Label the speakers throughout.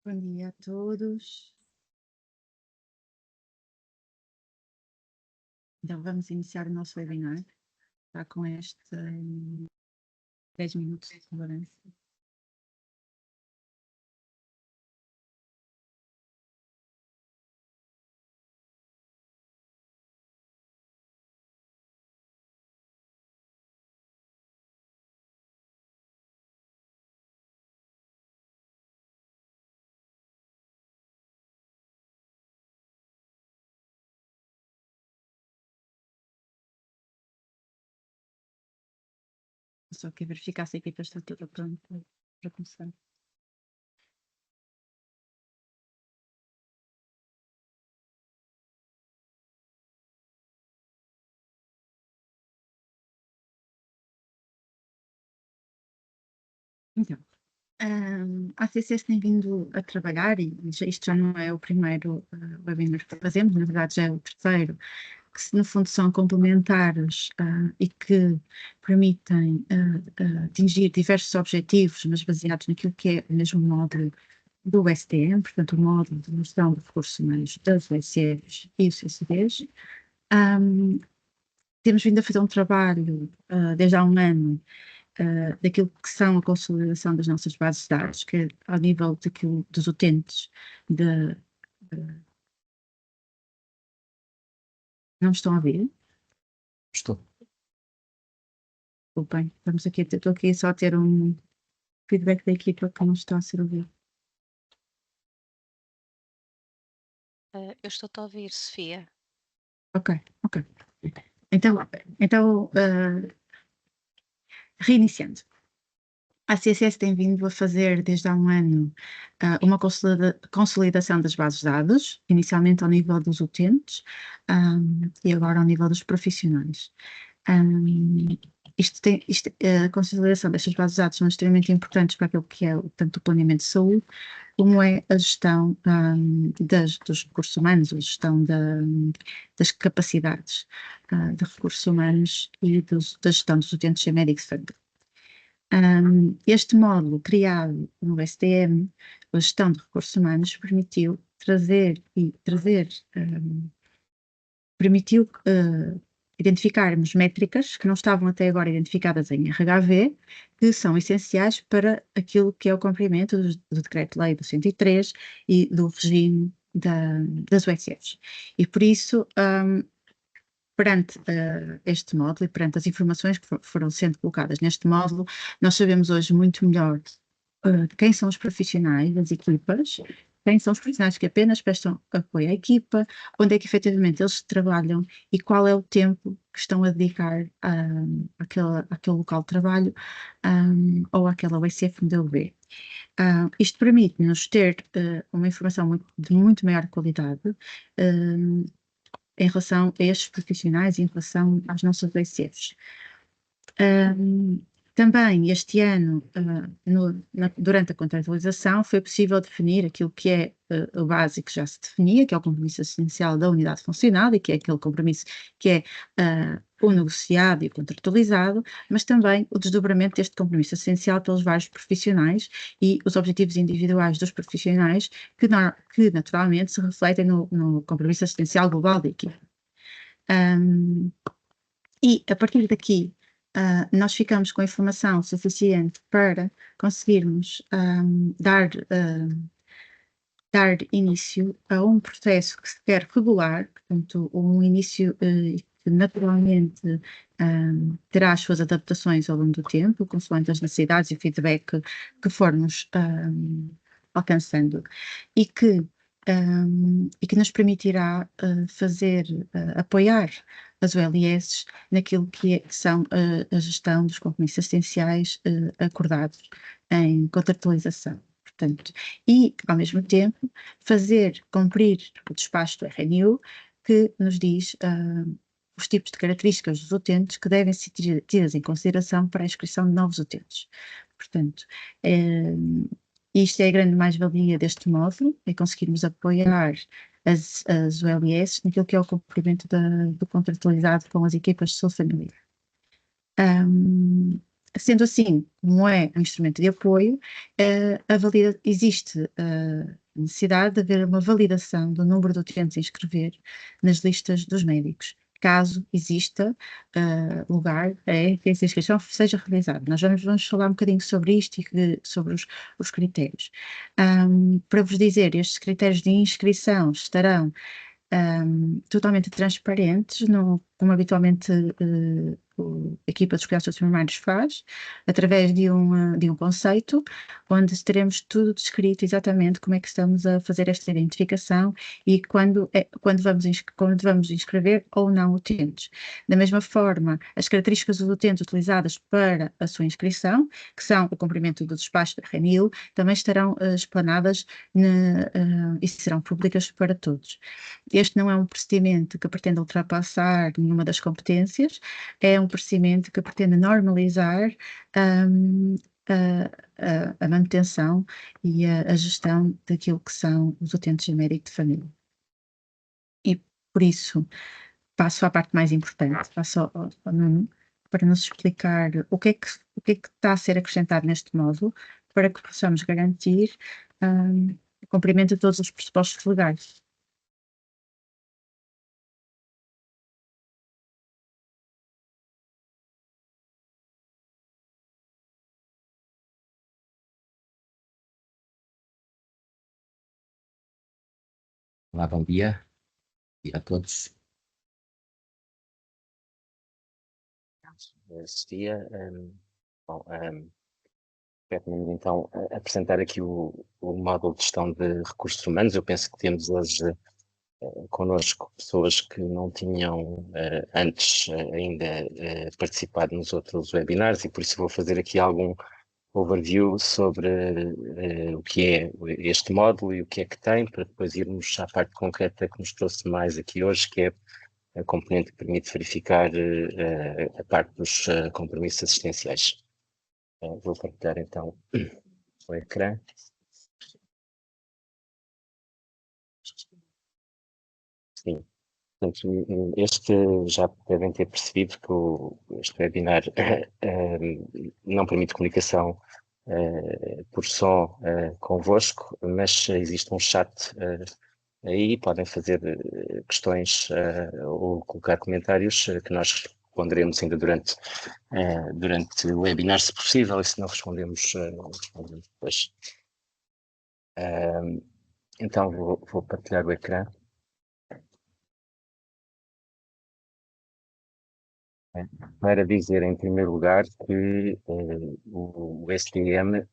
Speaker 1: Bom dia a todos. Então, vamos iniciar o nosso webinar, já com este 10 minutos de tolerância. Só quero verificar se a equipa está toda pronta para começar. Então, a ACCS tem vindo a trabalhar, e isto já não é o primeiro webinar que fazemos, na verdade já é o terceiro, que no fundo são complementares e que permitem atingir diversos objetivos, mas baseados naquilo que é o mesmo módulo do STM, portanto o módulo de gestão de recursos humanos das USFs e os CCDs. Temos vindo a fazer um trabalho desde há um ano daquilo que são a consolidação das nossas bases de dados, que é ao nível daquilo, dos utentes de... Não me estão a ouvir?
Speaker 2: Estou.
Speaker 1: Desculpem, estou aqui só a ter um feedback da equipa que não está a ser ouvido.
Speaker 3: Eu estou-te a ouvir, Sofia.
Speaker 1: Ok. Então reiniciando. A CSS tem vindo a fazer desde há um ano uma consolidação das bases de dados, inicialmente ao nível dos utentes e agora ao nível dos profissionais. A consolidação destas bases de dados são extremamente importantes para aquilo que é tanto o planeamento de saúde, como é a gestão dos recursos humanos, a gestão das capacidades de recursos humanos e da gestão dos utentes sem médico friendly. Este módulo criado no STM, a gestão de recursos humanos, permitiu identificarmos métricas que não estavam até agora identificadas em RHV, que são essenciais para aquilo que é o cumprimento do Decreto-Lei do 103 e do regime das USFs. E por isso, perante este módulo e perante as informações que foram sendo colocadas neste módulo, nós sabemos hoje muito melhor quem são os profissionais das equipas, quem são os profissionais que apenas prestam apoio à equipa, onde é que efetivamente eles trabalham e qual é o tempo que estão a dedicar àquele local de trabalho ou àquela USF modelo B. Isto permite-nos ter uma informação de muito maior qualidade em relação a estes profissionais, em relação às nossas USFs. Também este ano, durante a contratualização, foi possível definir aquilo que é o básico que já se definia, que é o compromisso essencial da unidade funcional, e que é aquele compromisso que é o negociado e o contratualizado, mas também o desdobramento deste compromisso essencial pelos vários profissionais e os objetivos individuais dos profissionais que naturalmente se refletem no compromisso essencial global da equipe. E a partir daqui, nós ficamos com informação suficiente para conseguirmos dar início a um processo que se quer regular, portanto, um início que naturalmente terá as suas adaptações ao longo do tempo, consoante as necessidades e feedback que formos alcançando, e que nos permitirá apoiar as OLS naquilo que são a gestão dos compromissos essenciais acordados em contratualização. Portanto, e, ao mesmo tempo, fazer cumprir o despacho do RNU, que nos diz os tipos de características dos utentes que devem ser tidas em consideração para a inscrição de novos utentes. Portanto, isto é a grande mais-valia deste módulo, é conseguirmos apoiar as OLS naquilo que é o cumprimento do contratualizado com as equipas de saúde familiar. Sendo assim, como é um instrumento de apoio, existe a necessidade de haver uma validação do número de utentes a inscrever nas listas dos médicos, caso exista lugar a que essa inscrição seja realizada. Nós vamos falar um bocadinho sobre isto e sobre os critérios. Para vos dizer, estes critérios de inscrição estarão totalmente transparentes, como habitualmente a equipa dos cuidados primários faz, através de um conceito, onde teremos tudo descrito exatamente como é que estamos a fazer esta identificação e quando vamos inscrever ou não utentes. Da mesma forma, as características dos utentes utilizadas para a sua inscrição, que são o cumprimento do despacho da RENIL, também estarão explanadas e serão públicas para todos. Este não é um procedimento que pretende ultrapassar nenhuma das competências, é um procedimento que pretende normalizar a manutenção e a gestão daquilo que são os utentes de médico de família. E, por isso, passo à parte mais importante, passo ao Nuno, para nos explicar o que é que está a ser acrescentado neste módulo, para que possamos garantir o cumprimento de todos os pressupostos legais.
Speaker 2: Olá, bom dia a todos. Sofia, quero então apresentar aqui o módulo de gestão de recursos humanos. Eu penso que temos hoje connosco pessoas que não tinham antes ainda participado nos outros webinars e por isso vou fazer aqui algum overview sobre o que é este módulo e o que é que tem, para depois irmos à parte concreta que nos trouxe mais aqui hoje, que é a componente que permite verificar a parte dos compromissos assistenciais. Vou partilhar então o ecrã. Sim. Portanto, este já devem ter percebido que este webinar não permite comunicação por som convosco, mas existe um chat aí, podem fazer questões ou colocar comentários que nós responderemos ainda durante o webinar, se possível, e se não respondemos, respondemos depois. Então vou partilhar o ecrã. Para dizer, em primeiro lugar, que o STM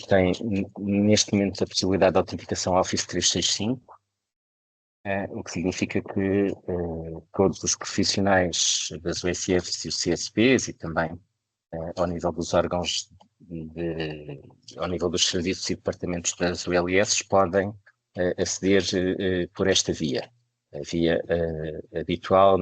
Speaker 2: tem, neste momento, a possibilidade de autenticação Office 365, o que significa que todos os profissionais das USFs e os CSPs e também ao nível dos órgãos, ao nível dos serviços e departamentos das ULS podem aceder por esta via. A via habitual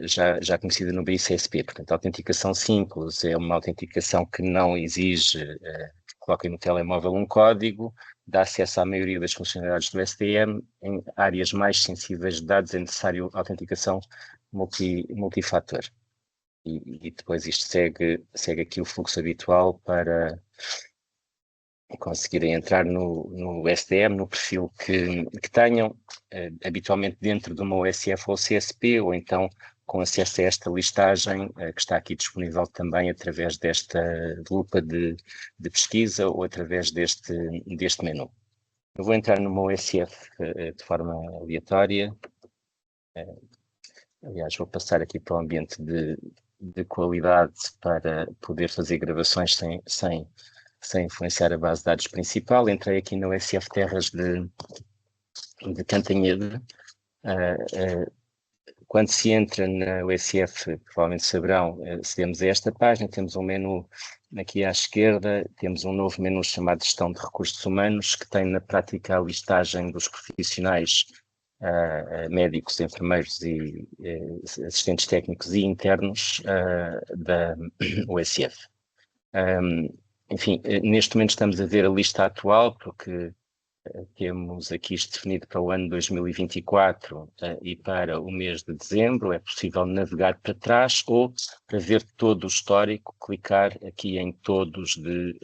Speaker 2: já conhecida no BICSP. Portanto, a autenticação simples é uma autenticação que não exige que coloquem no telemóvel um código, dá acesso à maioria das funcionalidades do STM. Em áreas mais sensíveis de dados é necessário autenticação multifator. E depois isto segue aqui o fluxo habitual para conseguirem entrar no STM, no perfil que tenham, habitualmente dentro de uma OSF ou CSP, ou então com acesso a esta listagem que está aqui disponível também através desta lupa de pesquisa ou através deste menu. Eu vou entrar numa OSF de forma aleatória. Aliás, vou passar aqui para o ambiente de qualidade para poder fazer gravações sem influenciar a base de dados principal. Entrei aqui no SF Terras de Cantanhede. Quando se entra na USF, provavelmente saberão, acedemos a esta página, temos um menu aqui à esquerda, temos um novo menu chamado Gestão de Recursos Humanos, que tem na prática a listagem dos profissionais médicos, enfermeiros e assistentes técnicos e internos da USF. Enfim, neste momento estamos a ver a lista atual, porque temos aqui isto definido para o ano 2024 e para o mês de dezembro. É possível navegar para trás ou, para ver todo o histórico, clicar aqui em todos de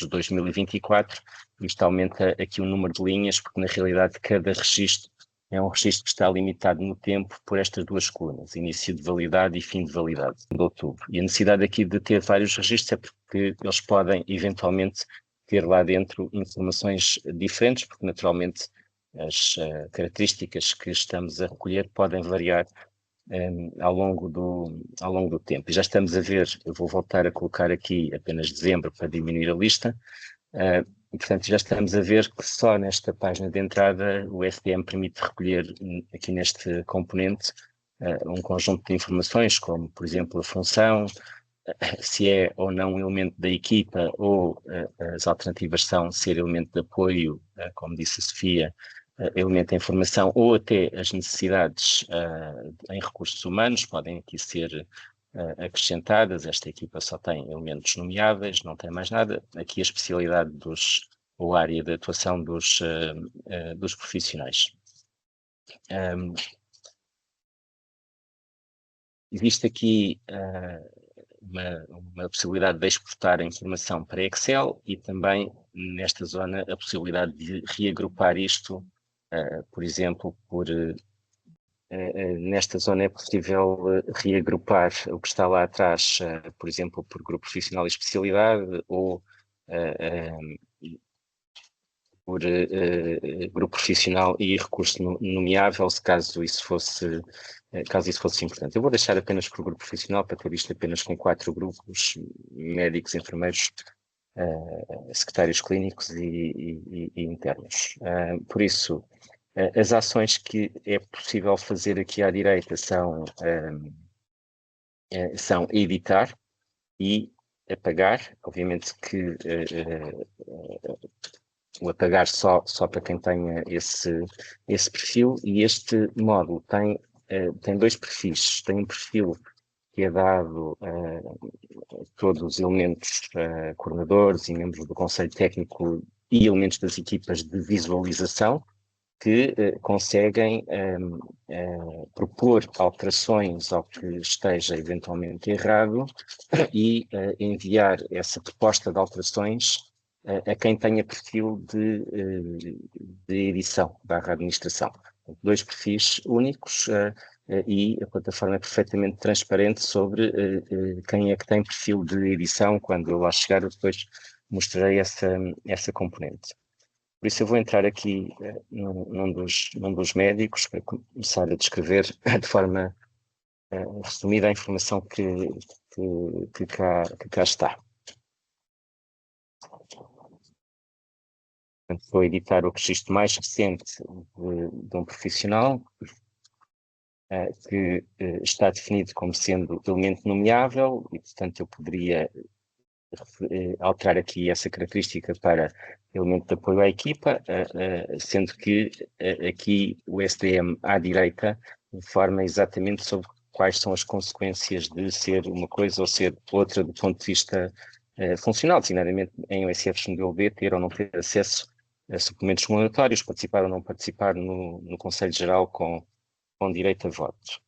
Speaker 2: 2024. Isto aumenta aqui o número de linhas, porque na realidade cada registro é um registro que está limitado no tempo por estas duas colunas, início de validade e fim de validade, de outubro. E a necessidade aqui de ter vários registros é porque eles podem eventualmente ter lá dentro informações diferentes, porque naturalmente as características que estamos a recolher podem variar ao longo do tempo. E já estamos a ver, eu vou voltar a colocar aqui apenas dezembro para diminuir a lista, e portanto já estamos a ver que só nesta página de entrada o SDM permite recolher aqui neste componente um conjunto de informações, como por exemplo a função, se é ou não um elemento da equipa, ou as alternativas são ser elemento de apoio, como disse a Sofia, elemento de informação, ou até as necessidades em recursos humanos podem aqui ser acrescentadas. Esta equipa só tem elementos nomeáveis, não tem mais nada. Aqui a especialidade ou área de atuação dos profissionais. Existe aqui uma possibilidade de exportar a informação para Excel e também nesta zona a possibilidade de reagrupar isto, por exemplo, nesta zona é possível reagrupar o que está lá atrás, por exemplo, por grupo profissional e especialidade ou por grupo profissional e recurso nomeável, se caso isso fosse importante. Eu vou deixar apenas por grupo profissional, para ter isto apenas com 4 grupos: médicos, enfermeiros, secretários clínicos e internos. Por isso, as ações que é possível fazer aqui à direita são editar e apagar. Obviamente que o apagar só para quem tenha esse perfil, e este módulo tem 2 perfis. Tem um perfil que é dado a todos os elementos coordenadores e membros do Conselho Técnico e elementos das equipas de visualização, que conseguem propor alterações ao que esteja eventualmente errado e enviar essa proposta de alterações a quem tenha perfil de edição / administração. 2 perfis únicos e a plataforma é perfeitamente transparente sobre quem é que tem perfil de edição. Quando eu lá chegar, eu depois mostrarei essa componente. Por isso eu vou entrar aqui num dos médicos para começar a descrever de forma resumida a informação que cá está. Portanto, vou editar o registro mais recente de um profissional que está definido como sendo elemento nomeável e, portanto, eu poderia alterar aqui essa característica para elemento de apoio à equipa, sendo que aqui o SDM à direita informa exatamente sobre quais são as consequências de ser uma coisa ou ser outra do ponto de vista funcional, designadamente em OSFs modelo B, ter ou não ter acesso a suplementos regulatórios, participar ou não participar no Conselho Geral com direito a voto.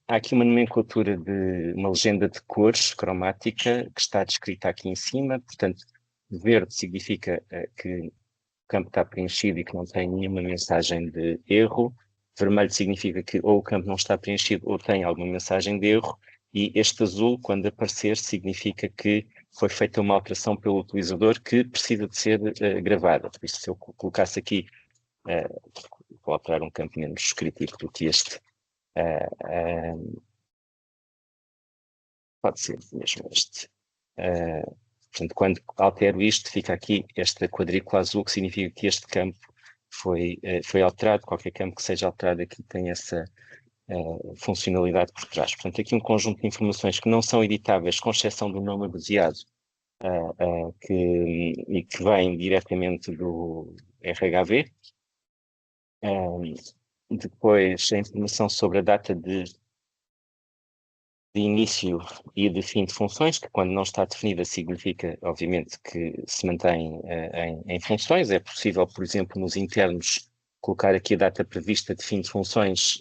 Speaker 2: Há aqui uma nomenclatura de uma legenda de cores cromática que está descrita aqui em cima. Portanto, verde significa que o campo está preenchido e que não tem nenhuma mensagem de erro. Vermelho significa que ou o campo não está preenchido ou tem alguma mensagem de erro. E este azul, quando aparecer, significa que foi feita uma alteração pelo utilizador que precisa de ser gravada. Por isso, se eu colocasse aqui, vou alterar um campo menos crítico do que este, pode ser mesmo este. Portanto, quando altero isto, fica aqui esta quadrícula azul, que significa que este campo foi alterado. Qualquer campo que seja alterado aqui tem essa funcionalidade por trás. Portanto, aqui um conjunto de informações que não são editáveis, com exceção do nome abreviado, e que vem diretamente do RHV. Depois, a informação sobre a data de de início e de fim de funções, que quando não está definida significa, obviamente, que se mantém em funções. É possível, por exemplo, nos internos, colocar aqui a data prevista de fim de funções,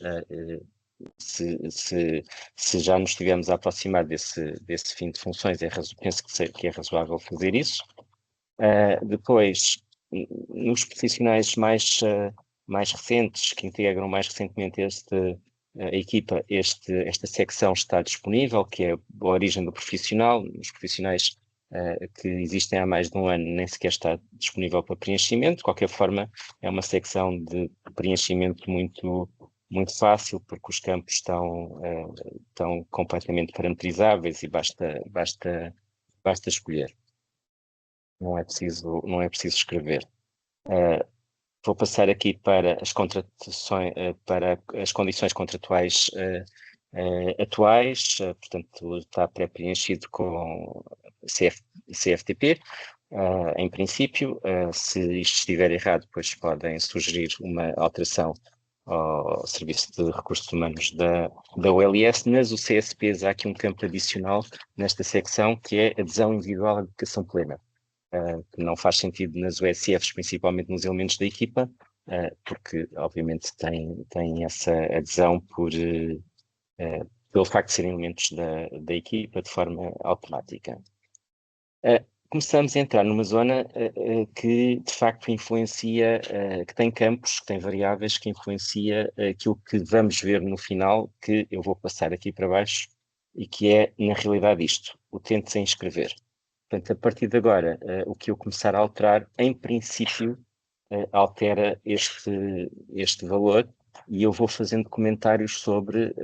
Speaker 2: se já nos estivermos a aproximar desse fim de funções, penso que é razoável fazer isso. Depois, nos profissionais mais recentes, que integram mais recentemente a equipa, esta secção está disponível, que é a origem do profissional. Os profissionais que existem há mais de um ano nem sequer está disponível para preenchimento. De qualquer forma, é uma secção de preenchimento muito fácil, porque os campos estão completamente parametrizáveis e basta escolher. Não é preciso escrever. Vou passar aqui para as contratações, para as condições contratuais atuais, portanto está pré-preenchido com CFTP. Em princípio, se isto estiver errado, depois podem sugerir uma alteração ao Serviço de Recursos Humanos da OLS. Nas UCSPs há aqui um campo adicional nesta secção, que é adesão individual à dedicação plena. Que não faz sentido nas USFs, principalmente nos elementos da equipa, porque obviamente tem essa adesão pelo facto de serem elementos da equipa de forma automática. Começamos a entrar numa zona que de facto influencia, que tem campos, que tem variáveis, que influencia aquilo que vamos ver no final, que eu vou passar aqui para baixo, e que é, na realidade, isto: o tente sem escrever. Portanto, a partir de agora, o que eu começar a alterar, em princípio, altera este valor, e eu vou fazendo comentários sobre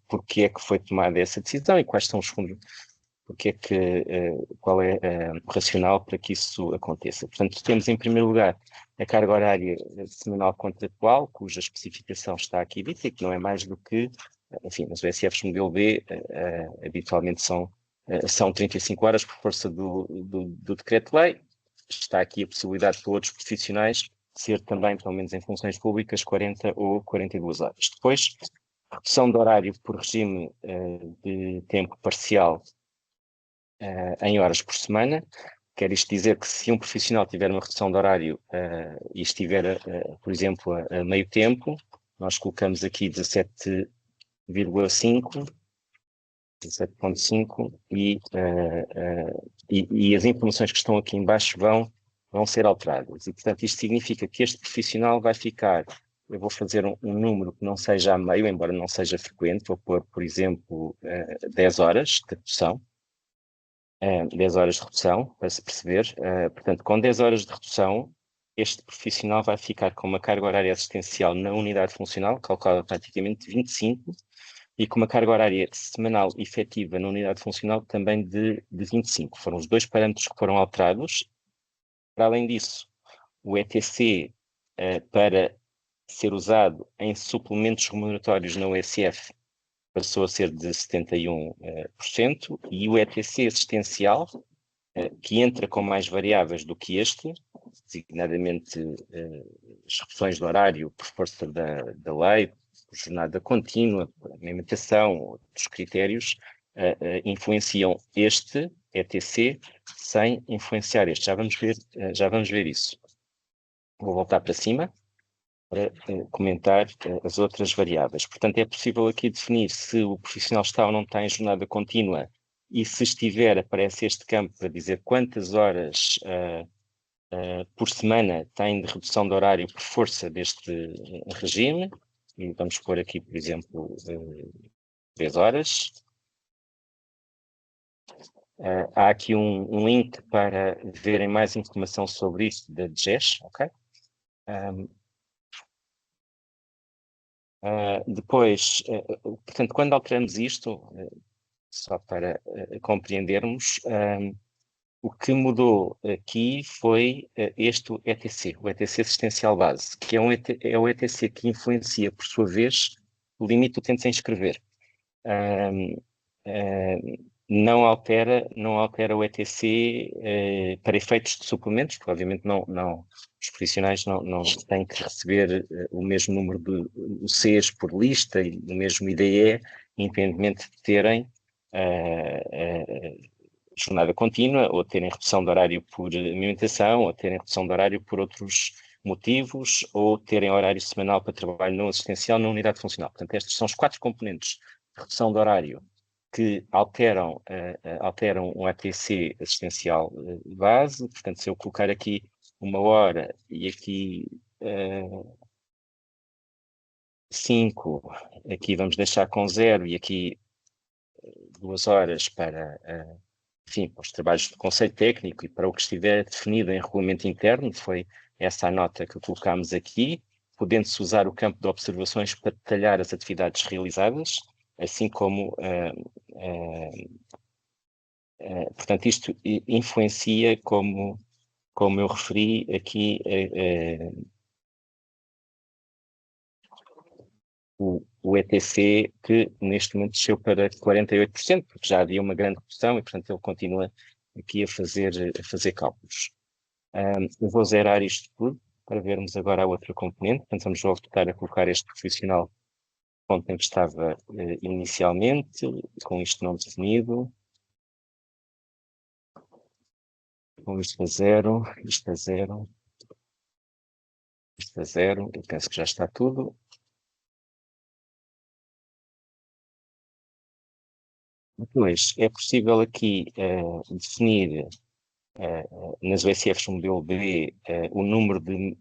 Speaker 2: porque é que foi tomada essa decisão e quais são os fundos, qual é o racional para que isso aconteça. Portanto, temos em primeiro lugar a carga horária semanal contratual, cuja especificação está aqui dita, e que não é mais do que, enfim, nas USFs modelo B, habitualmente são 35 horas por força do decreto-lei. Está aqui a possibilidade para outros profissionais ser também, pelo menos em funções públicas, 40 ou 42 horas. Depois, redução de horário por regime de tempo parcial em horas por semana. Quer isto dizer que se um profissional tiver uma redução de horário e estiver, por exemplo, a meio tempo, nós colocamos aqui 17,5 e as informações que estão aqui em baixo vão ser alteradas. E, portanto, isto significa que este profissional vai ficar, eu vou fazer um número que não seja a meio, embora não seja frequente, vou pôr, por exemplo, 10 horas de redução, 10 horas de redução, para se perceber. Portanto, com 10 horas de redução, este profissional vai ficar com uma carga horária assistencial na unidade funcional, calculada praticamente de 25, e com uma carga horária semanal efetiva na unidade funcional também de 25. Foram os dois parâmetros que foram alterados. Para além disso, o ETC, para ser usado em suplementos remuneratórios na USF, passou a ser de 71%, e o ETC assistencial, que entra com mais variáveis do que este, designadamente as reduções do horário por força da lei, por jornada contínua, por alimentação, outros critérios, influenciam este ETC sem influenciar este. Já vamos ver isso. Vou voltar para cima para comentar as outras variáveis. Portanto, é possível aqui definir se o profissional está ou não está em jornada contínua, e se estiver, aparece este campo para dizer quantas horas por semana tem de redução de horário por força deste regime. E vamos pôr aqui, por exemplo, 3 horas. Há aqui um link para verem mais informação sobre isto da DGES, ok? Depois, portanto, quando alteramos isto, só para compreendermos, o que mudou aqui foi este ETC, o ETC assistencial base, que é o ETC que influencia, por sua vez, o limite do tempo sem escrever. Não altera o ETC para efeitos de suplementos, porque obviamente os profissionais não têm que receber o mesmo número de Cs por lista e o mesmo IDE, independentemente de terem jornada contínua, ou terem redução de horário por amamentação, ou terem redução de horário por outros motivos, ou terem horário semanal para trabalho não assistencial na unidade funcional. Portanto, estes são os 4 componentes de redução de horário que alteram um ATC assistencial base. Portanto, se eu colocar aqui 1 hora e aqui 5, aqui vamos deixar com 0 e aqui 2 horas para, enfim, para os trabalhos de conceito técnico e para o que estiver definido em regulamento interno, foi essa a nota que colocámos aqui, podendo-se usar o campo de observações para detalhar as atividades realizadas, assim como, portanto, isto influencia, como eu referi aqui, o ETC, que neste momento desceu para 48%, porque já havia uma grande redução e, portanto, ele continua aqui a fazer cálculos. Eu vou zerar isto tudo para vermos agora a outra componente. Portanto, vamos voltar a colocar este profissional onde em que estava inicialmente, com isto não definido. Com isto a 0, isto a 0, isto a 0. Eu penso que já está tudo. Depois, é possível aqui definir nas USFs modelo B o número de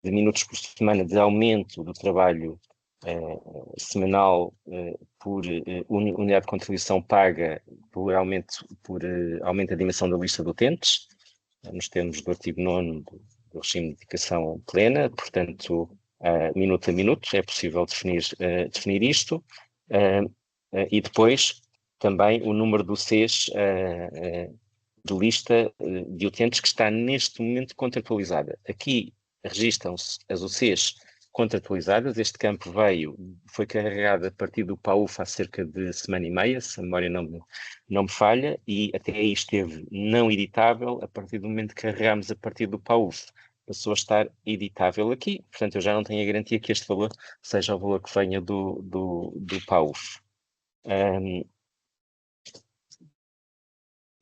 Speaker 2: minutos por semana de aumento do trabalho semanal por unidade de contribuição paga por aumento da dimensão da lista de utentes, nos termos do artigo 9º do regime de dedicação plena. Portanto, minuto a minuto é possível definir isto, e depois também o número do CES de lista de utentes que está neste momento contratualizada. Aqui registam-se as UCs contratualizadas. Este campo foi carregado a partir do PAUF há cerca de semana e meia, se a memória não me falha, e até aí esteve não editável. A partir do momento que carregámos a partir do PAUF, passou a estar editável aqui. Portanto, eu já não tenho a garantia que este valor seja o valor que venha do PAUF.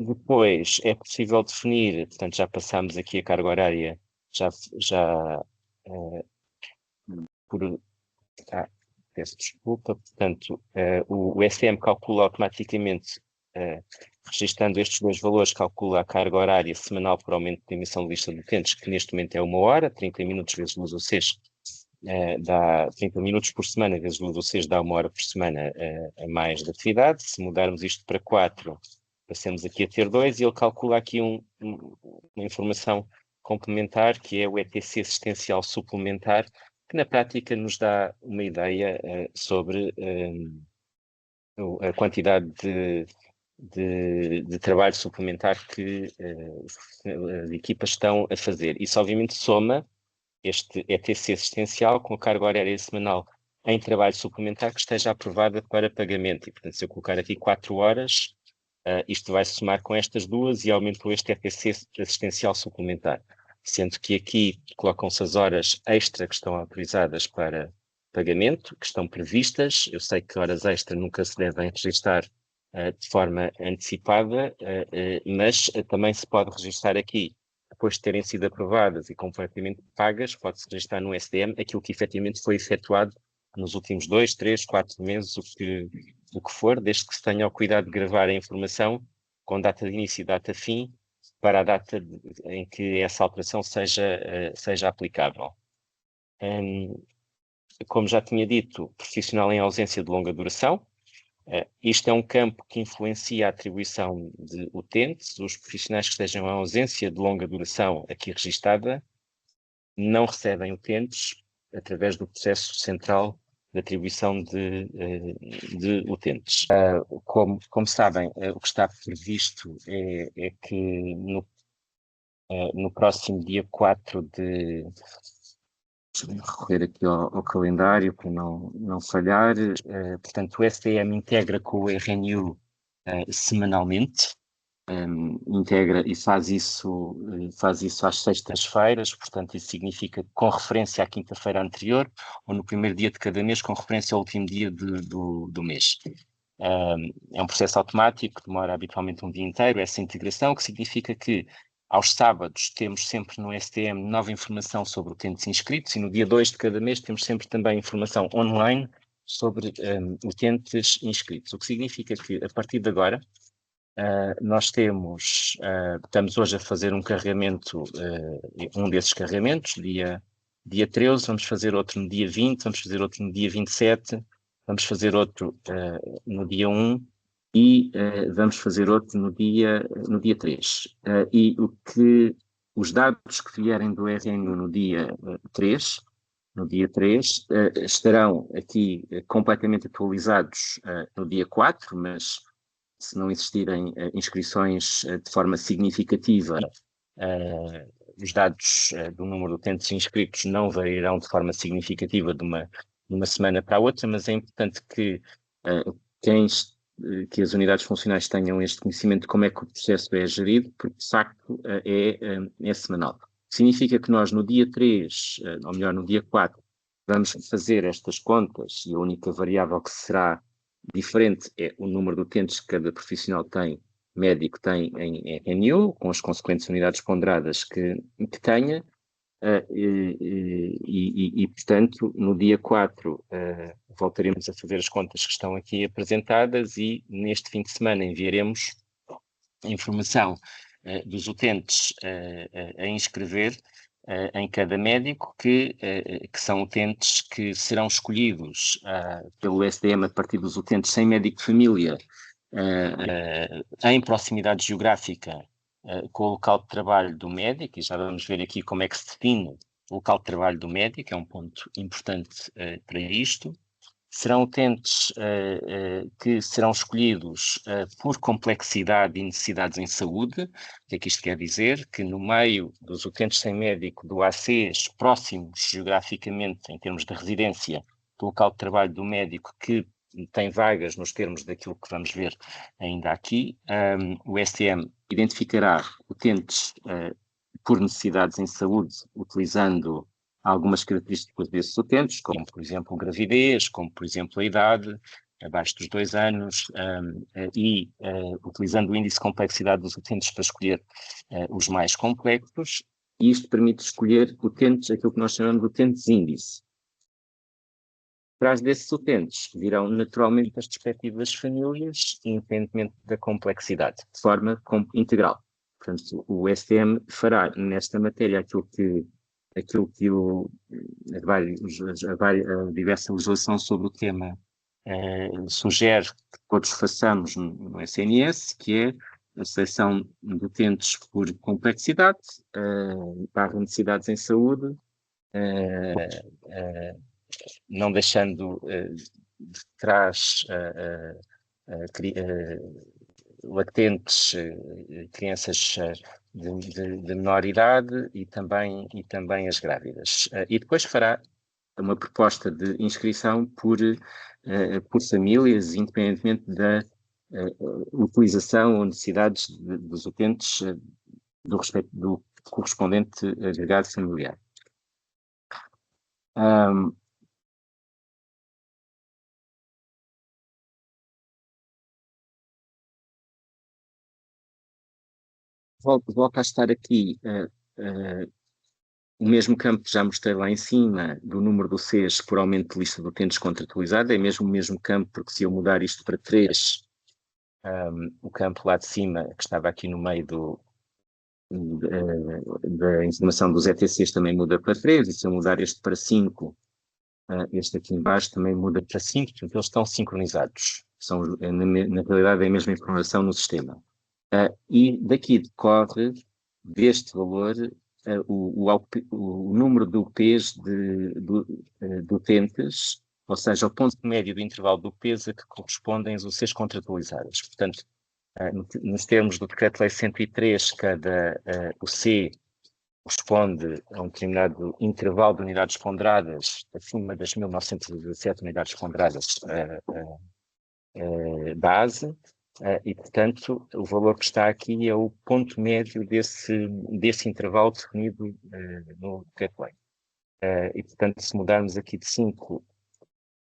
Speaker 2: Depois é possível definir, portanto, já passámos aqui a carga horária, peço desculpa, portanto, o SM calcula automaticamente, registando estes dois valores, calcula a carga horária semanal por aumento de emissão de lista de utentes, que neste momento é 1 hora, 30 minutos vezes luz ou 6, dá 30 minutos por semana vezes luz ou 6, dá 1 hora por semana a mais de atividade. Se mudarmos isto para 4, passamos aqui a ter 2, e ele calcula aqui uma informação complementar, que é o ETC assistencial suplementar, que na prática nos dá uma ideia sobre a quantidade de trabalho suplementar que as equipas estão a fazer. Isso obviamente soma este ETC assistencial com a carga horária semanal em trabalho suplementar que esteja aprovada para pagamento. E, portanto, se eu colocar aqui 4 horas, isto vai somar com estas duas e aumentou este ETC assistencial suplementar. Sendo que aqui colocam-se as horas extra que estão autorizadas para pagamento, que estão previstas. Eu sei que horas extra nunca se devem registrar de forma antecipada, mas também se pode registrar aqui, depois de terem sido aprovadas e completamente pagas, pode-se registrar no SDM aquilo que efetivamente foi efetuado nos últimos 2, 3, 4 meses, o que for, desde que se tenha o cuidado de gravar a informação com data de início e data de fim, para a data em que essa alteração seja aplicável. Como já tinha dito, profissional em ausência de longa duração. Isto é um campo que influencia a atribuição de utentes. Os profissionais que estejam em ausência de longa duração aqui registada não recebem utentes através do processo central de atribuição de utentes. Como sabem, o que está previsto é que no próximo dia 4 de... Deixa-me recorrer aqui ao calendário para não falhar. Portanto, o SDM integra com o RNU semanalmente. integra e faz isso às sextas-feiras, portanto isso significa com referência à quinta-feira anterior ou no primeiro dia de cada mês com referência ao último dia do mês. É um processo automático, demora habitualmente um dia inteiro, essa integração, que significa que aos sábados temos sempre no STM nova informação sobre utentes inscritos e no dia 2 de cada mês temos sempre também informação online sobre utentes inscritos, o que significa que a partir de agora nós estamos hoje a fazer um carregamento, um desses carregamentos, dia 13, vamos fazer outro no dia 20, vamos fazer outro no dia 27, vamos fazer outro no dia 1 e vamos fazer outro no dia 3. E os dados que vierem do RNU no dia 3, estarão aqui completamente atualizados no dia 4, mas se não existirem inscrições de forma significativa, os dados do número de utentes inscritos não variarão de forma significativa de uma semana para a outra, mas é importante que que as unidades funcionais tenham este conhecimento de como é que o processo é gerido, porque de facto é semanal. Significa que nós no dia 3, ou melhor, no dia 4, vamos fazer estas contas e a única variável que será diferente é o número de utentes que cada profissional médico tem em RNU, com as consequentes unidades ponderadas que tenha, portanto, no dia 4 voltaremos a fazer as contas que estão aqui apresentadas e neste fim de semana enviaremos a informação dos utentes a inscrever em cada médico, que são utentes que serão escolhidos pelo SDM a partir dos utentes sem médico de família, em proximidade geográfica com o local de trabalho do médico, e já vamos ver aqui como é que se define o local de trabalho do médico, é um ponto importante para isto. Serão utentes que serão escolhidos por complexidade e necessidades em saúde. O que é que isto quer dizer? Que no meio dos utentes sem médico do ACs, próximos geograficamente, em termos de residência, do local de trabalho do médico, que tem vagas nos termos daquilo que vamos ver ainda aqui, o STM identificará utentes por necessidades em saúde, utilizando algumas características desses utentes, como, por exemplo, gravidez, como, por exemplo, a idade, abaixo dos 2 anos, utilizando o índice de complexidade dos utentes para escolher os mais complexos, e isto permite escolher utentes, aquilo que nós chamamos de utentes índice. Atrás desses utentes virão naturalmente as respectivas famílias, independentemente da complexidade, de forma integral. Portanto, o STM fará nesta matéria aquilo que a diversa legislação sobre o tema sugere que todos façamos no SNS, que é a seleção de utentes por complexidade, barra necessidades em saúde, não deixando de trás latentes crianças de menor idade e também as grávidas. E depois fará uma proposta de inscrição por famílias, independentemente da utilização ou necessidades dos utentes do correspondente agregado familiar. Volto a estar aqui o mesmo campo que já mostrei lá em cima do número do Cs por aumento de lista de utentes contratualizada, é mesmo o mesmo campo, porque se eu mudar isto para 3, o campo lá de cima, que estava aqui no meio da informação dos ETCs também muda para 3, e se eu mudar este para 5, este aqui embaixo também muda para 5, portanto eles estão sincronizados, na realidade é a mesma informação no sistema. E daqui decorre deste valor o número de UPs de utentes, ou seja, o ponto médio do intervalo do peso a que correspondem as UCs contratualizadas. Portanto, nos termos do Decreto-Lei 103, cada UC corresponde a um determinado intervalo de unidades ponderadas acima das 1917 unidades ponderadas base, E, portanto, o valor que está aqui é o ponto médio desse intervalo definido no decreto-lei. E, portanto, se mudarmos aqui de 5,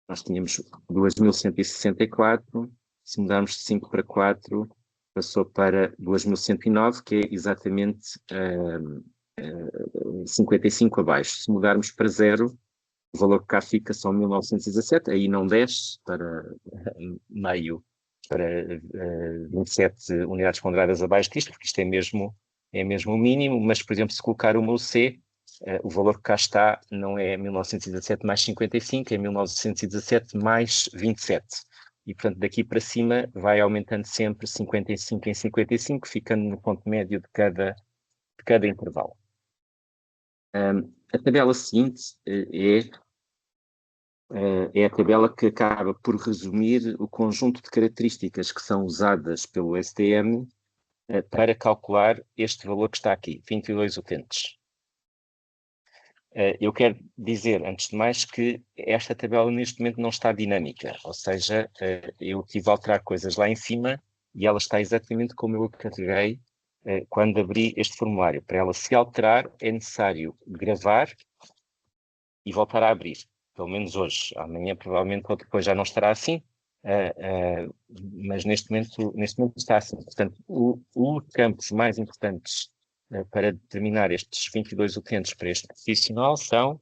Speaker 2: nós tínhamos 2.164, se mudarmos de 5 para 4, passou para 2.109, que é exatamente 55 abaixo. Se mudarmos para 0, o valor que cá fica são 1.917, aí não desce para meio, para 27 unidades ponderadas abaixo disto, porque isto é mesmo o mínimo, mas, por exemplo, se colocar uma UC, o valor que cá está não é 1917 mais 55, é 1917 mais 27. E, portanto, daqui para cima vai aumentando sempre 55 em 55, ficando no ponto médio de cada intervalo. A tabela seguinte é a tabela que acaba por resumir o conjunto de características que são usadas pelo STM para calcular este valor que está aqui, 22 utentes. Eu quero dizer, antes de mais, que esta tabela neste momento não está dinâmica, ou seja, eu tive a alterar coisas lá em cima e ela está exatamente como eu a carreguei quando abri este formulário. Para ela se alterar, é necessário gravar e voltar a abrir, pelo menos hoje. Amanhã provavelmente ou depois já não estará assim, mas neste momento está assim. Portanto, os campos mais importantes para determinar estes 22 utentes para este profissional são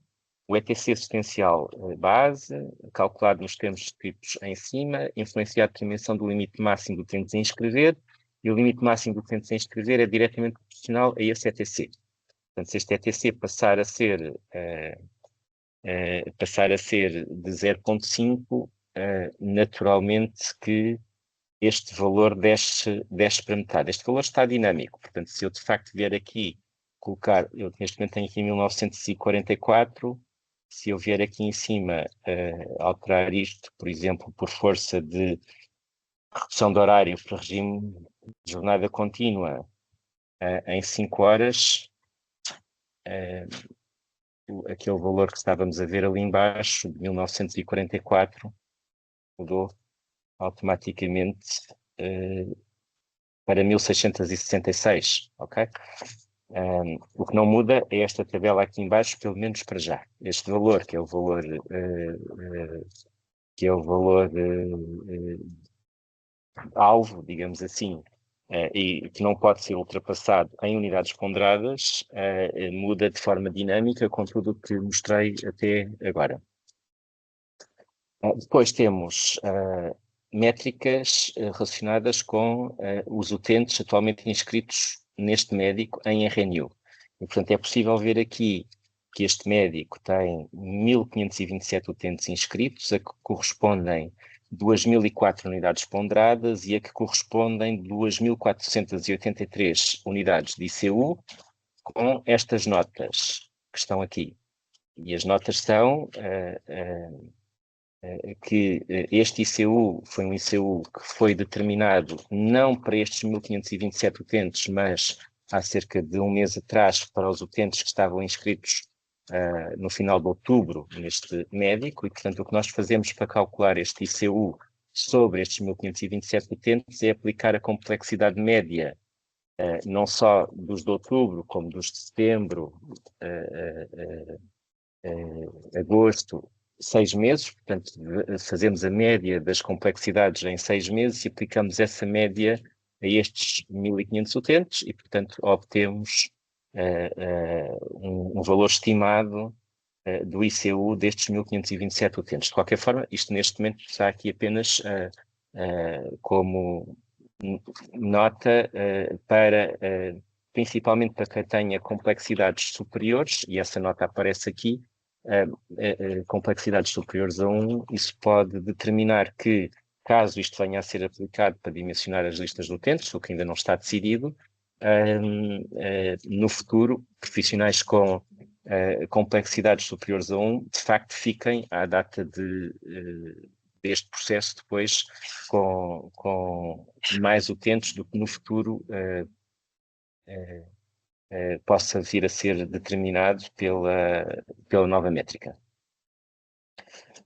Speaker 2: o ETC assistencial base, calculado nos termos descritos em cima, influenciar a determinação do limite máximo de utentes a inscrever, e o limite máximo de utentes a inscrever é diretamente proporcional a esse ETC. Portanto, se este ETC passar a ser de 0,5, naturalmente que este valor desce para metade. Este valor está dinâmico, portanto, se eu de facto vier aqui colocar, eu neste momento tenho aqui 1944, se eu vier aqui em cima alterar isto, por exemplo, por força de redução de horário para regime de jornada contínua em 5 horas, aquele valor que estávamos a ver ali embaixo, de 1944, mudou automaticamente para 1666, ok? O que não muda é esta tabela aqui embaixo, pelo menos para já. Este valor, que é o valor alvo, digamos assim, e que não pode ser ultrapassado em unidades ponderadas, muda de forma dinâmica com tudo o que mostrei até agora. Depois temos métricas relacionadas com os utentes atualmente inscritos neste médico em RNU. E, portanto, é possível ver aqui que este médico tem 1.527 utentes inscritos, a que correspondem 2.004 unidades ponderadas e a que correspondem 2.483 unidades de ICU, com estas notas que estão aqui. E as notas são que este ICU foi um ICU que foi determinado não para estes 1.527 utentes, mas há cerca de um mês atrás para os utentes que estavam inscritos no final de outubro neste médico, e portanto o que nós fazemos para calcular este ICU sobre estes 1.527 utentes é aplicar a complexidade média não só dos de outubro, como dos de setembro, agosto, 6 meses, portanto, fazemos a média das complexidades em 6 meses e aplicamos essa média a estes 1.500 utentes e, portanto, obtemos um valor estimado do ICU destes 1.527 utentes. De qualquer forma, isto neste momento está aqui apenas como nota principalmente para quem tenha complexidades superiores, e essa nota aparece aqui, complexidades superiores a 1, isso pode determinar que, caso isto venha a ser aplicado para dimensionar as listas de utentes, o que ainda não está decidido, no futuro, profissionais com complexidades superiores a 1, de facto, fiquem à data deste processo depois com mais utentes do que no futuro possa vir a ser determinado pela nova métrica.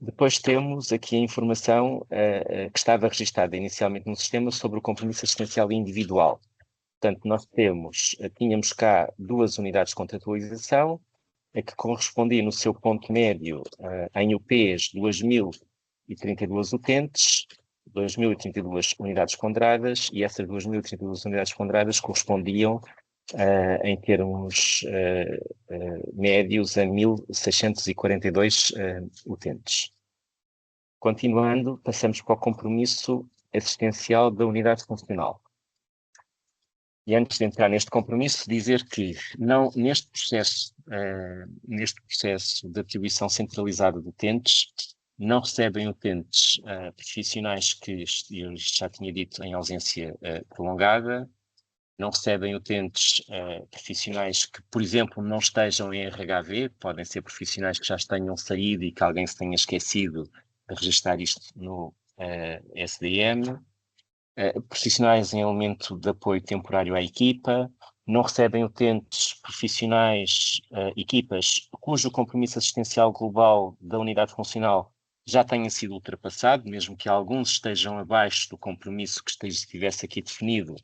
Speaker 2: Depois temos aqui a informação que estava registada inicialmente no sistema sobre o compromisso assistencial individual. Portanto, nós tínhamos cá 2 unidades de contratualização, a que correspondia no seu ponto médio em UPs 2.032 utentes, 2.032 unidades ponderadas, e essas 2.032 unidades ponderadas correspondiam em termos médios a 1.642 utentes. Continuando, passamos para o compromisso assistencial da unidade funcional. E antes de entrar neste compromisso, dizer que não, neste processo de atribuição centralizada de utentes, não recebem utentes profissionais que, eu já tinha dito, em ausência prolongada, não recebem utentes profissionais que, por exemplo, não estejam em RHV, podem ser profissionais que já tenham saído e que alguém se tenha esquecido de registrar isto no SDM, profissionais em elemento de apoio temporário à equipa, não recebem utentes profissionais, equipas cujo compromisso assistencial global da unidade funcional já tenha sido ultrapassado, mesmo que alguns estejam abaixo do compromisso que estivesse aqui definido.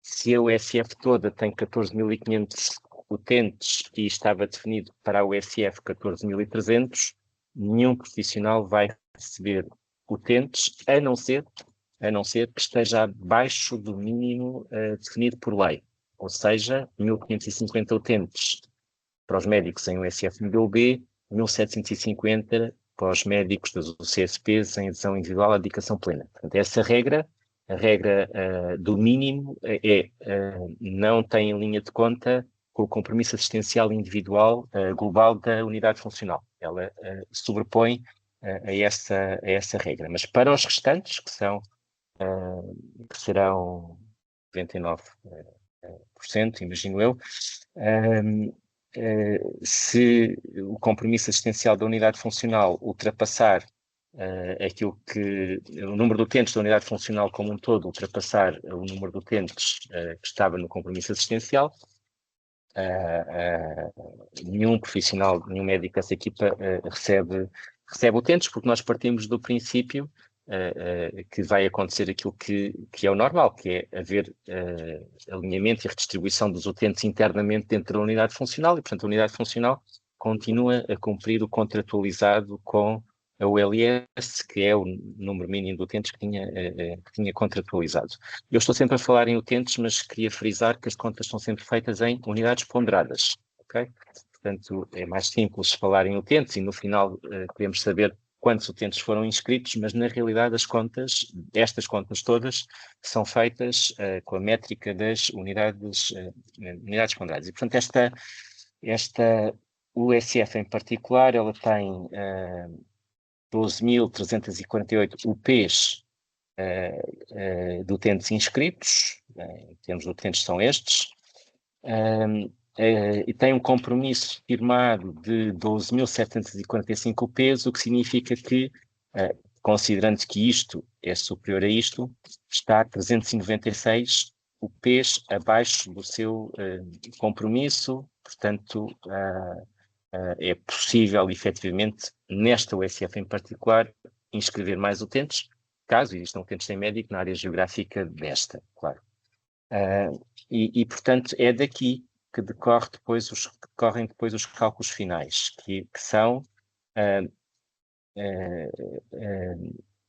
Speaker 2: Se a USF toda tem 14.500 utentes e estava definido para a USF 14.300, nenhum profissional vai receber utentes, a não ser que esteja abaixo do mínimo definido por lei, ou seja, 1.550 utentes para os médicos em USF modelo B, 1.750 para os médicos das UCSPs em adesão individual à dedicação plena. Portanto, essa regra, a regra do mínimo, não tem em linha de conta com o compromisso assistencial individual global da unidade funcional. Ela sobrepõe a essa regra. Mas para os restantes, que serão 99%, imagino eu, se o compromisso assistencial da unidade funcional ultrapassar aquilo que o número de utentes da unidade funcional como um todo ultrapassar o número de utentes que estava no compromisso assistencial, nenhum profissional, nenhum médico dessa equipa recebe utentes, porque nós partimos do princípio que vai acontecer aquilo que é o normal, que é haver alinhamento e redistribuição dos utentes internamente dentro da unidade funcional, e portanto a unidade funcional continua a cumprir o contratualizado com a ULS, que é o número mínimo de utentes que tinha contratualizado. Eu estou sempre a falar em utentes, mas queria frisar que as contas são sempre feitas em unidades ponderadas, ok? Portanto, é mais simples falar em utentes e no final queremos saber quantos utentes foram inscritos, mas na realidade estas contas todas são feitas com a métrica das unidades ponderadas. E portanto esta USF em particular, ela tem 12.348 UPs de utentes inscritos, em termos de utentes são estes, e tem um compromisso firmado de 12.745 UPs, o que significa que, considerando que isto é superior a isto, está 396 UPs abaixo do seu compromisso, portanto, é possível, efetivamente, nesta USF em particular, inscrever mais utentes, caso existam utentes sem médico na área geográfica desta, claro. E, portanto, é daqui que decorrem depois os cálculos finais, que são,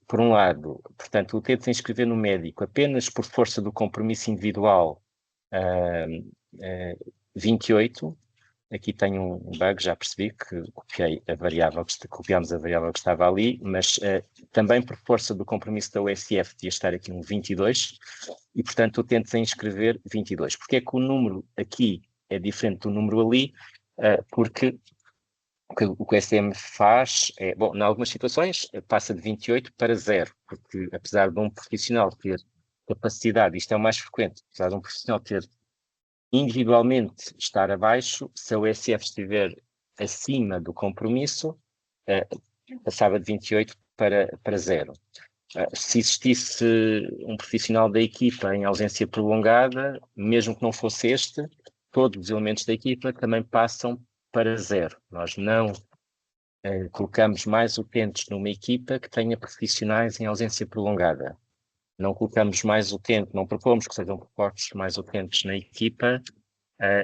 Speaker 2: por um lado, portanto, o utente se inscrever no médico apenas por força do compromisso individual 28, aqui tem um bug, já percebi que copiámos a variável que estava ali, mas também por força do compromisso da USF devia estar aqui um 22, e portanto tento inscrever 22. Porque é que o número aqui é diferente do número ali? Porque o que o SM faz é, bom, em algumas situações passa de 28 para 0, porque apesar de um profissional ter capacidade, isto é o mais frequente, apesar de um profissional ter individualmente estar abaixo, se a USF estiver acima do compromisso, passava de 28 para 0. Se existisse um profissional da equipa em ausência prolongada, mesmo que não fosse este, todos os elementos da equipa também passam para 0. Nós não colocamos mais utentes numa equipa que tenha profissionais em ausência prolongada. Não colocamos mais utentes, não propomos que sejam propostos mais utentes na equipa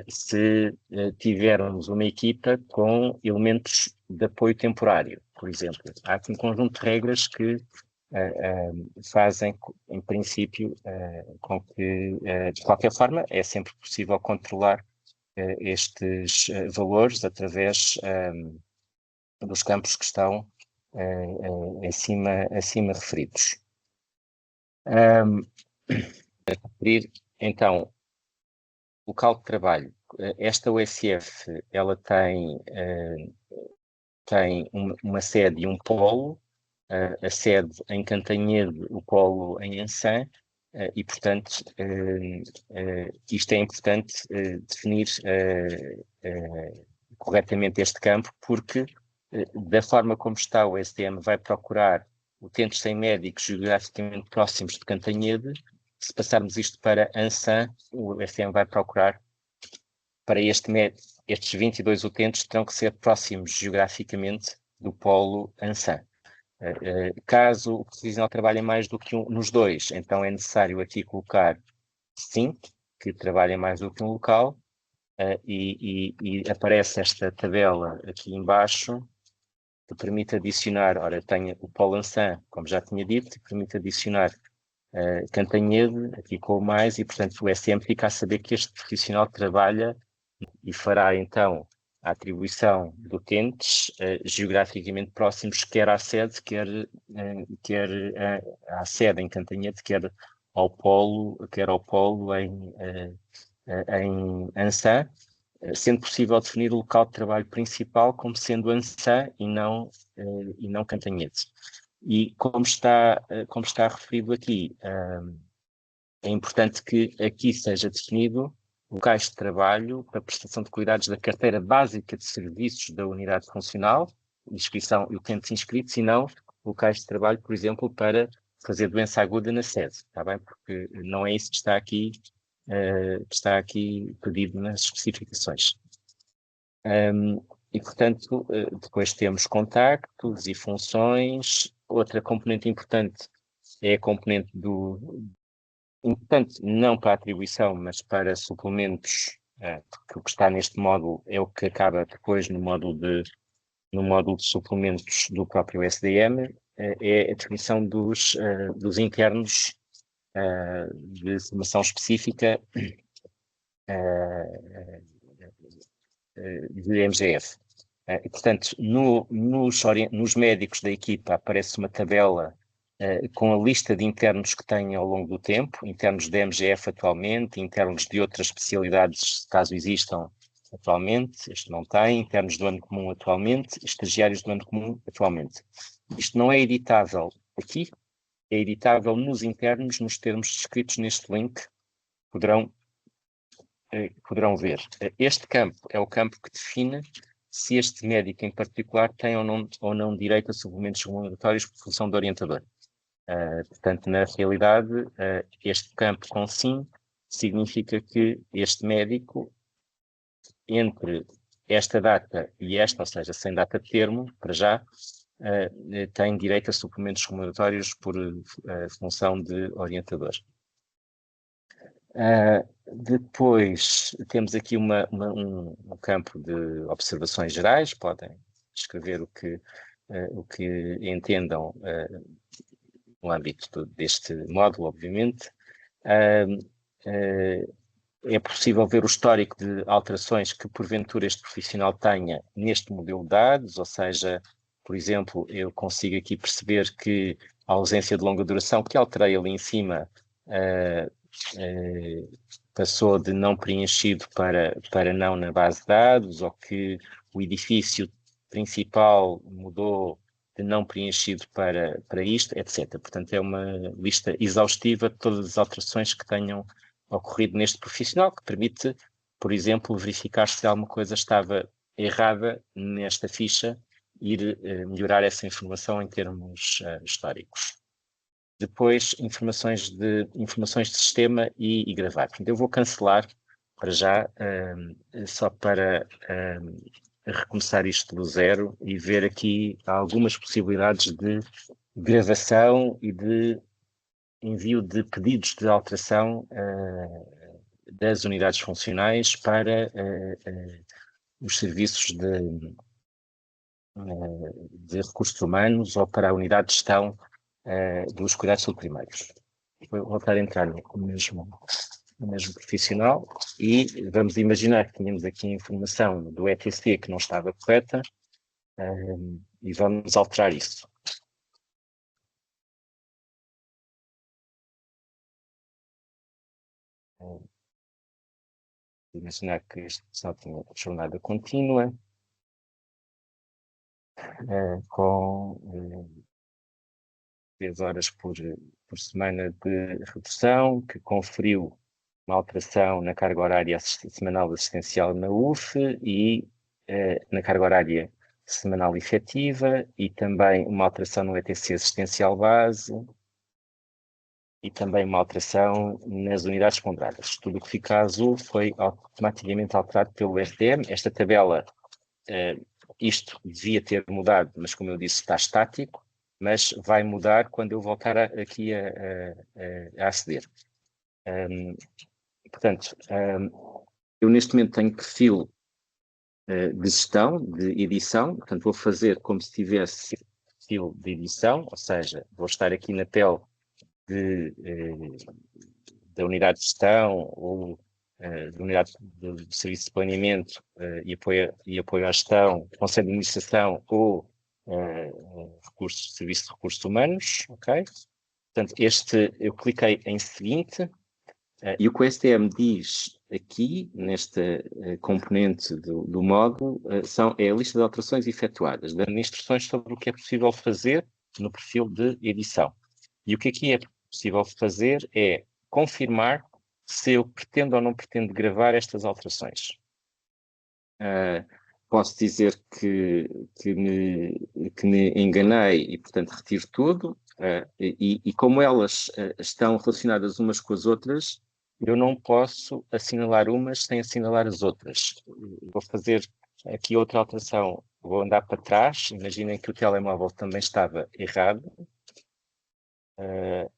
Speaker 2: se tivermos uma equipa com elementos de apoio temporário, por exemplo. Há aqui um conjunto de regras que fazem, em princípio, com que, de qualquer forma, é sempre possível controlar estes valores através dos campos que estão acima referidos. Então, local de trabalho. Esta USF, ela tem uma sede e um polo, a sede em Cantanhede, o polo em Ançã, e, portanto, isto é importante definir corretamente este campo, porque da forma como está, o SDM vai procurar utentes sem médicos geograficamente próximos de Cantanhede. Se passarmos isto para Ançã, o SDM vai procurar para estes 22 utentes terão que ser próximos geograficamente do polo Ançã. Caso o profissional trabalhe mais do que nos dois, então é necessário aqui colocar sim, que trabalhem mais do que um local, e aparece esta tabela aqui embaixo, que permite adicionar, ora, tenho o polo Ançã, como já tinha dito, que permite adicionar Cantanhede, aqui com o mais, e portanto o SM fica a saber que este profissional trabalha e fará então a atribuição de utentes geograficamente próximos, quer à sede, quer à sede em Cantanhede, quer ao polo em Ançã, sendo possível definir o local de trabalho principal como sendo Ançã e não Cantanhede. E como está referido aqui, é importante que aqui seja definido locais de trabalho para prestação de cuidados da carteira básica de serviços da unidade funcional, inscrição e utentes inscritos, e não locais de trabalho, por exemplo, para fazer doença aguda na sede, está bem? Porque não é isso que está aqui pedido nas especificações. E, portanto, depois temos contactos e funções. Outra componente importante é a componente importante não para a atribuição, mas para suplementos, porque o que está neste módulo é o que acaba depois no módulo de suplementos do próprio SDM, é a definição dos internos de formação específica de MGF. E, portanto, nos médicos da equipa aparece uma tabela com a lista de internos que têm ao longo do tempo, internos da MGF atualmente, internos de outras especialidades, caso existam atualmente, este não tem, internos do ano comum atualmente, estagiários do ano comum atualmente. Isto não é editável aqui, é editável nos internos, nos termos descritos neste link, poderão ver. Este campo é o campo que define se este médico em particular tem ou não direito a suplementos remuneratórios por função de orientador. Portanto, na realidade, este campo com sim significa que este médico, entre esta data e esta, ou seja, sem data de termo, para já, tem direito a suplementos remuneratórios por função de orientador. Depois temos aqui um campo de observações gerais, podem escrever o que entendam no âmbito deste módulo, obviamente. É possível ver o histórico de alterações que porventura este profissional tenha neste modelo de dados, ou seja, por exemplo, eu consigo aqui perceber que a ausência de longa duração, que alterei ali em cima, passou de não preenchido para não na base de dados, ou que o edifício principal mudou de não preenchido para isto, etc. Portanto, é uma lista exaustiva de todas as alterações que tenham ocorrido neste profissional, que permite, por exemplo, verificar se alguma coisa estava errada nesta ficha e ir melhorar essa informação em termos históricos. Depois, informações de sistema e gravar. Portanto, eu vou cancelar para já, só para recomeçar isto do zero e ver aqui algumas possibilidades de gravação e de envio de pedidos de alteração das unidades funcionais para os serviços de recursos humanos ou para a unidade de gestão dos cuidados primários. Vou voltar a entrar no mesmo profissional e vamos imaginar que tínhamos aqui informação do ETC que não estava correta e vamos alterar isso. Imaginar que este pessoal tinha jornada contínua com 10 horas por semana de redução, que conferiu uma alteração na carga horária semanal assistencial na UF e na carga horária semanal efetiva e também uma alteração no ETC assistencial base e também uma alteração nas unidades ponderadas. Tudo o que fica azul foi automaticamente alterado pelo STM. Esta tabela, isto devia ter mudado, mas como eu disse, está estático, mas vai mudar quando eu voltar aqui a aceder. Portanto, eu neste momento tenho perfil de gestão, de edição, portanto vou fazer como se tivesse perfil de edição, ou seja, vou estar aqui na pele da unidade de gestão ou da unidade de serviço de planeamento e apoio à gestão, conselho de administração ou serviço de recursos humanos, ok? Portanto, eu cliquei em seguinte e o que o STM diz aqui, nesta componente do módulo, é a lista de alterações efetuadas, dando instruções sobre o que é possível fazer no perfil de edição. E o que aqui é possível fazer é confirmar se eu pretendo ou não pretendo gravar estas alterações. Posso dizer que me enganei e, portanto, retiro tudo. E como elas estão relacionadas umas com as outras, eu não posso assinalar umas sem assinalar as outras. Vou fazer aqui outra alteração. Vou andar para trás. Imaginem que o telemóvel também estava errado.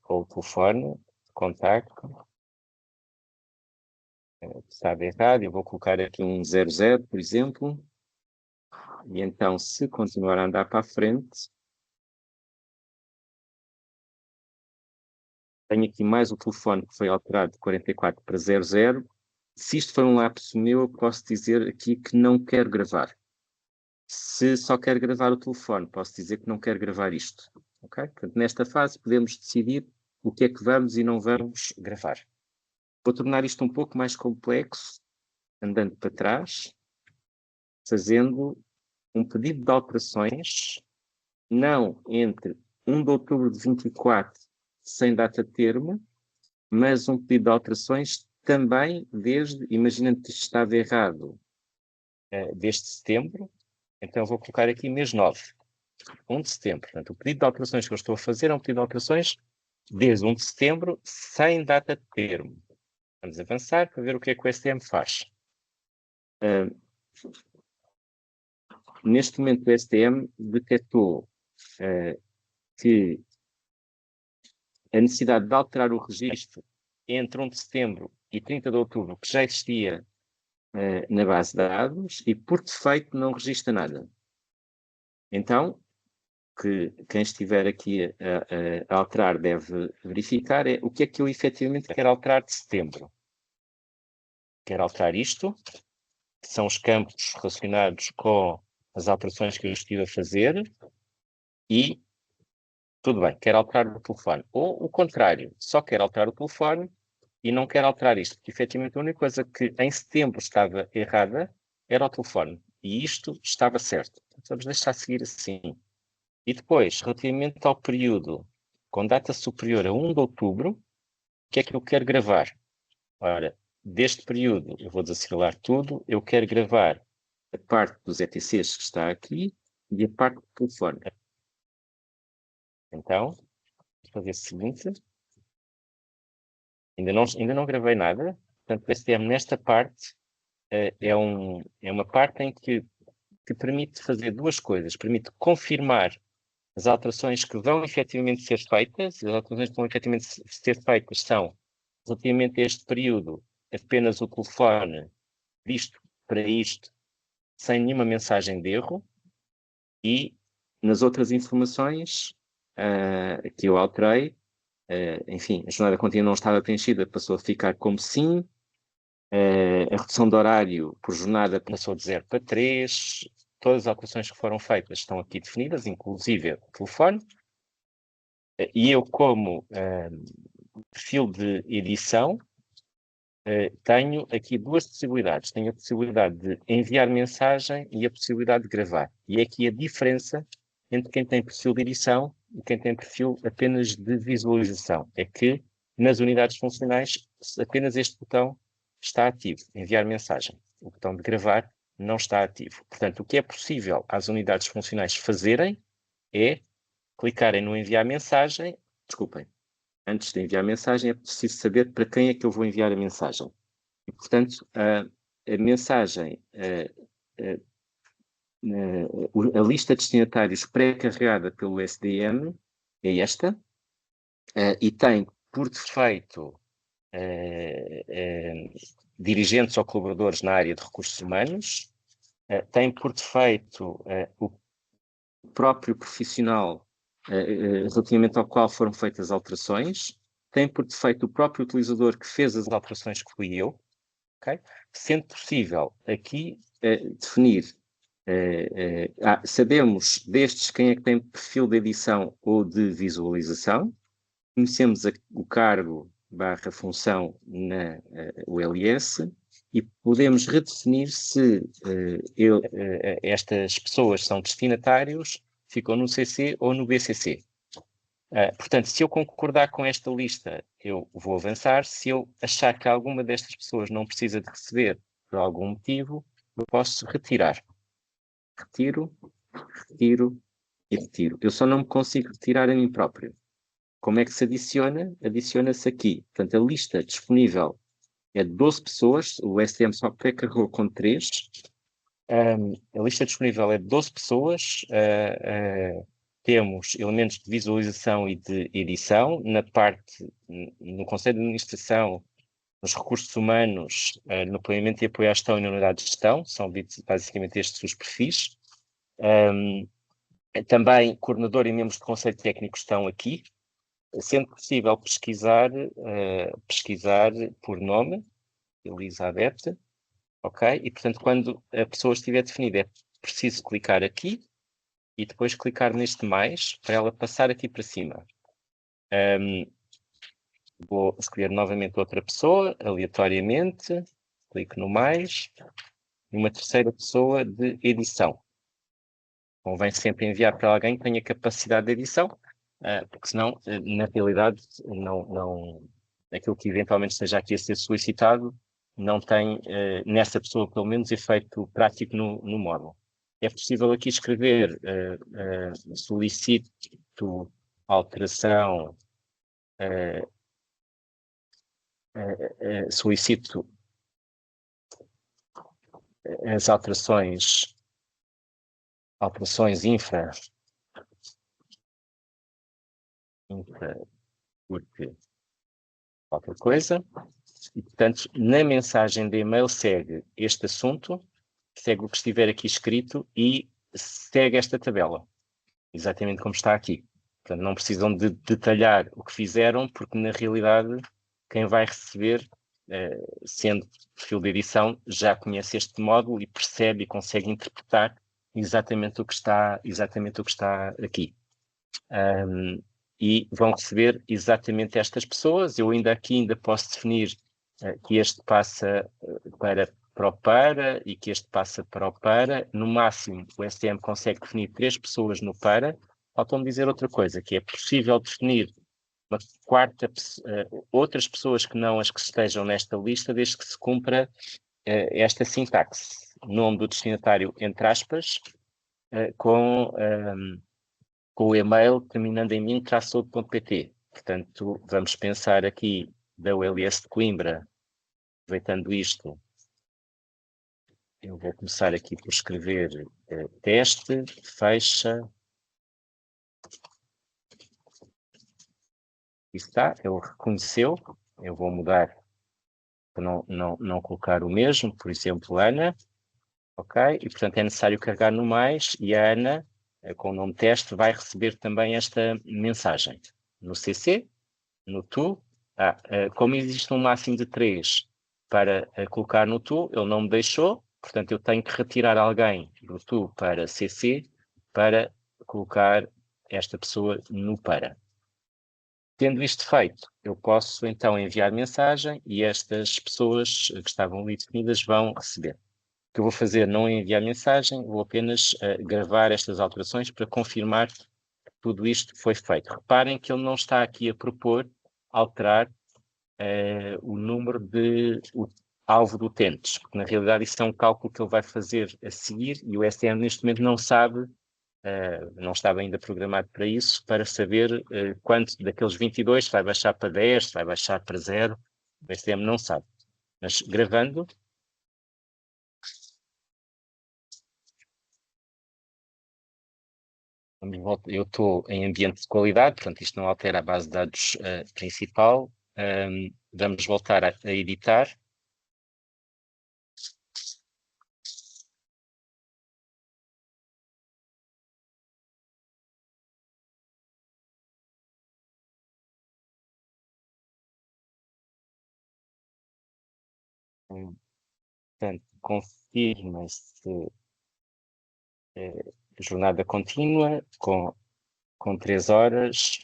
Speaker 2: Ou o telefone, contacto. Estava errado. Eu vou colocar aqui um 00, por exemplo. E então, se continuar a andar para a frente, tenho aqui mais o telefone que foi alterado de 44 para 00. Se isto for um lapso meu, eu posso dizer aqui que não quero gravar. Se só quero gravar o telefone, posso dizer que não quero gravar isto. Okay? Portanto, nesta fase, podemos decidir o que é que vamos e não vamos gravar. Vou tornar isto um pouco mais complexo, andando para trás, fazendo um pedido de alterações, não entre 1 de outubro de 24, sem data termo, mas um pedido de alterações também desde, imaginando que estava errado, desde setembro, então vou colocar aqui mês 9, 1 de setembro. Portanto, o pedido de alterações que eu estou a fazer é um pedido de alterações desde 1 de setembro, sem data termo. Vamos avançar para ver o que é que o STM faz. Neste momento, o STM detectou que a necessidade de alterar o registro entre 1 de setembro e 30 de outubro, que já existia na base de dados, e por defeito não registra nada. Então, que quem estiver aqui a alterar deve verificar o que é que eu efetivamente quero alterar de setembro. Quero alterar isto, que são os campos relacionados com as alterações que eu estive a fazer, e tudo bem, quero alterar o telefone. Ou o contrário, só quero alterar o telefone e não quero alterar isto, porque efetivamente a única coisa que em setembro estava errada era o telefone, e isto estava certo. Então, vamos deixar seguir assim. E depois, relativamente ao período com data superior a 1 de outubro, o que é que eu quero gravar? Ora, deste período, eu vou desassinalar tudo, eu quero gravar a parte dos ETCs que está aqui e a parte do telefone. Então, vou fazer o seguinte. Ainda não gravei nada, portanto, o STM nesta parte é uma parte em que que permite fazer duas coisas. Permite confirmar as alterações que vão efetivamente ser feitas. As alterações que vão efetivamente ser feitas são, relativamente a este período, apenas o telefone visto para isto, sem nenhuma mensagem de erro. E nas outras informações que eu alterei, enfim, a jornada contínua não estava preenchida, passou a ficar como sim. A redução de horário por jornada passou de 0 para 3. Todas as alterações que foram feitas estão aqui definidas, inclusive o telefone. E eu, como perfil de edição, tenho aqui duas possibilidades. Tenho a possibilidade de enviar mensagem e a possibilidade de gravar. E é aqui a diferença entre quem tem perfil de edição e quem tem perfil apenas de visualização. É que nas unidades funcionais apenas este botão está ativo, enviar mensagem. O botão de gravar não está ativo. Portanto, o que é possível às unidades funcionais fazerem é clicarem no enviar mensagem. Desculpem, antes de enviar mensagem é preciso saber para quem é que eu vou enviar a mensagem. E, portanto, a mensagem, a lista de destinatários pré-carregada pelo SDM é esta, e tem por defeito dirigentes ou colaboradores na área de recursos humanos, tem por defeito o próprio profissional relativamente ao qual foram feitas alterações, tem por defeito o próprio utilizador que fez as alterações, que fui eu, okay? Sendo possível aqui definir, sabemos destes quem é que tem perfil de edição ou de visualização, conhecemos o cargo / função na ULS e podemos redefinir se estas pessoas são destinatários, ficam no CC ou no BCC. Portanto, se eu concordar com esta lista, eu vou avançar. Se eu achar que alguma destas pessoas não precisa de receber por algum motivo, eu posso retirar. Retiro, retiro e retiro. Eu só não me consigo retirar a mim próprio. Como é que se adiciona? Adiciona-se aqui. Portanto, a lista disponível é de 12 pessoas, o STM só pré-carregou com 3. A lista disponível é de 12 pessoas. Temos elementos de visualização e de edição. No Conselho de Administração, nos recursos humanos, no planeamento e apoio à gestão e na unidade de gestão, são basicamente estes os perfis. Também coordenador e membros de conselho técnico estão aqui, sendo possível pesquisar por nome, Elizabeth, ok? E, portanto, quando a pessoa estiver definida, é preciso clicar aqui e depois clicar neste mais, para ela passar aqui para cima. Vou escolher novamente outra pessoa, aleatoriamente, clico no mais, e uma terceira pessoa de edição. Convém sempre enviar para alguém que tenha capacidade de edição, porque senão, na realidade, aquilo que eventualmente esteja aqui a ser solicitado não tem, nessa pessoa, pelo menos, efeito prático no módulo. É possível aqui escrever solicito alteração, solicito as alterações infra porque qualquer coisa, e portanto na mensagem de e-mail segue este assunto, segue o que estiver aqui escrito e segue esta tabela, exatamente como está aqui. Portanto, não precisam de detalhar o que fizeram, porque na realidade quem vai receber, sendo perfil de edição, já conhece este módulo e percebe e consegue interpretar exatamente o que está aqui. E vão receber exatamente estas pessoas. Eu ainda posso definir que este passa para o para e que este passa para o para. No máximo, o STM consegue definir 3 pessoas no para. Faltam-me dizer outra coisa, que é possível definir uma quarta, outras pessoas que não as que estejam nesta lista, desde que se cumpra esta sintaxe. Nome do destinatário, entre aspas, com o e-mail terminando em min-saúde.pt. Portanto, vamos pensar aqui da ULS de Coimbra, aproveitando isto, eu vou começar aqui por escrever teste, fecha. Está, ele reconheceu. Eu vou mudar para não colocar o mesmo, por exemplo, Ana. Ok? E, portanto, é necessário carregar no mais e a Ana, com o nome teste, vai receber também esta mensagem. No CC, no tu. Como existe um máximo de 3 para colocar no tu, ele não me deixou, portanto, eu tenho que retirar alguém do tu para CC para colocar esta pessoa no para. Tendo isto feito, eu posso então enviar mensagem e estas pessoas que estavam ali definidas vão receber. O que eu vou fazer não é enviar mensagem, vou apenas gravar estas alterações para confirmar que tudo isto foi feito. Reparem que ele não está aqui a propor alterar o número o alvo de utentes, porque na realidade isso é um cálculo que ele vai fazer a seguir e o STM neste momento não sabe, não estava ainda programado para isso, para saber quanto daqueles 22 vai baixar para 10, vai baixar para 0, o STM não sabe. Mas gravando, eu estou em ambiente de qualidade, portanto isto não altera a base de dados principal. Vamos voltar a editar. Portanto, confirma-se jornada contínua com 3 horas.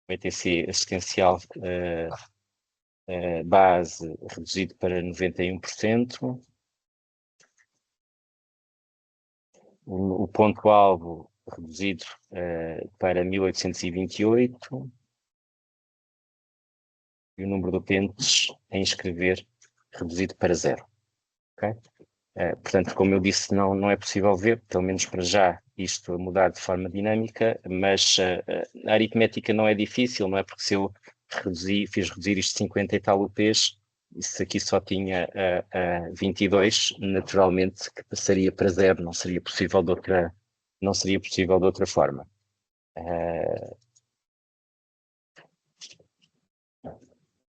Speaker 2: VTC assistencial base reduzido para 91%. O ponto-alvo reduzido para 1828. E o número de utentes a inscrever reduzido para 0. Okay? Portanto, como eu disse, não é possível ver, pelo menos para já, isto a mudar de forma dinâmica, mas a aritmética não é difícil, não é? Porque se eu fiz reduzir isto de 50 e tal UPs, isso aqui só tinha 22, naturalmente que passaria para 0, não seria possível de outra forma.